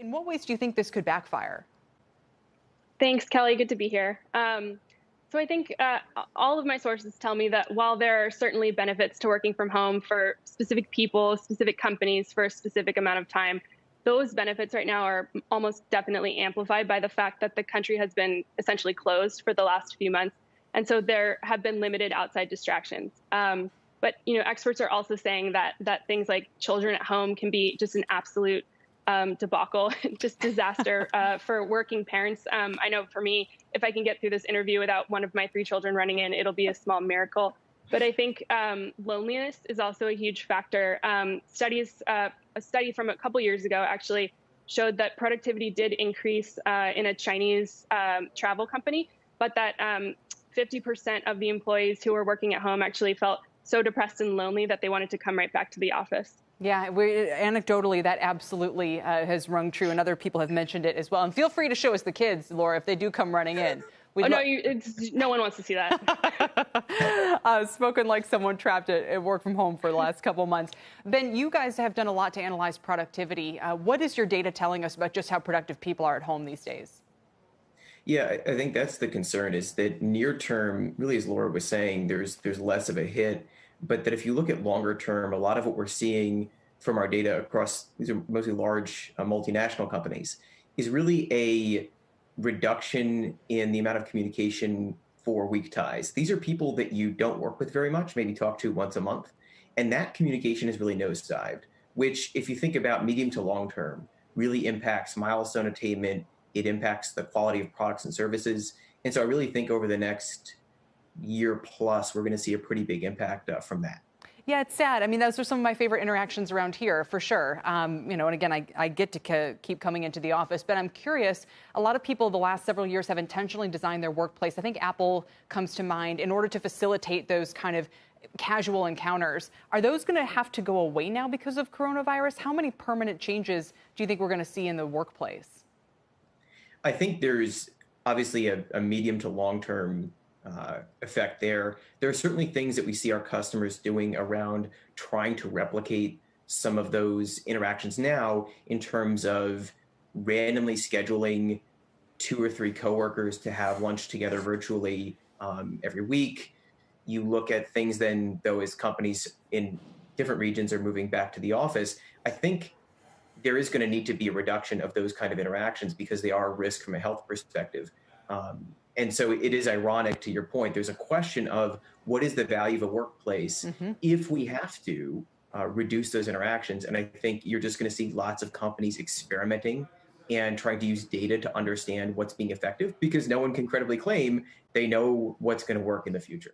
In what ways do you think this could backfire? Thanks, Kelly. Good to be here. So I think all of my sources tell me that while there are certainly benefits to working from home for specific people, specific companies for a specific amount of time, those benefits right now are almost definitely amplified by the fact that the country has been essentially closed for the last few months. And so there have been limited outside distractions. But experts are also saying that things like children at home can be just an absolute debacle, just disaster for working parents. I know for me, if I can get through this interview without one of my 3 children running in, it'll be a small miracle. But I think loneliness is also a huge factor. A study from a couple years ago actually showed that productivity did increase in a Chinese travel company, but that 50% of the employees who were working at home actually felt so depressed and lonely that they wanted to come right back to the office. Yeah, anecdotally, that absolutely has rung true, and other people have mentioned it as well. And feel free to show us the kids, Laura, if they do come running in. No one wants to see that. Spoken like someone trapped at work from home for the last couple months. Ben, you guys have done a lot to analyze productivity. What is your data telling us about just how productive people are at home these days? Yeah, I think that's the concern, is that near term, really, as Laura was saying, there's less of a hit, but that if you look at longer term, a lot of what we're seeing from our data across these are mostly large multinational companies is really a reduction in the amount of communication for weak ties. These are people that you don't work with very much, maybe talk to once a month, and that communication is really nosedived, which, if you think about medium to long term, really impacts milestone attainment. It impacts the quality of products and services. And so I really think over the next year plus, we're going to see a pretty big impact from that. Yeah, it's sad. I mean, those are some of my favorite interactions around here, for sure. And again, I get to keep coming into the office, but I'm curious, a lot of people the last several years have intentionally designed their workplace. I think Apple comes to mind in order to facilitate those kind of casual encounters. Are those going to have to go away now because of coronavirus? How many permanent changes do you think we're going to see in the workplace? I think there's obviously a medium to long-term effect there. There are certainly things that we see our customers doing around trying to replicate some of those interactions now, in terms of randomly scheduling 2 or 3 coworkers to have lunch together virtually every week. You look at things then, though, as companies in different regions are moving back to the office. I think there is going to need to be a reduction of those kind of interactions because they are a risk from a health perspective. And so it is ironic, to your point, there's a question of what is the value of a workplace if we have to reduce those interactions. And I think you're just going to see lots of companies experimenting and trying to use data to understand what's being effective, because no one can credibly claim they know what's going to work in the future.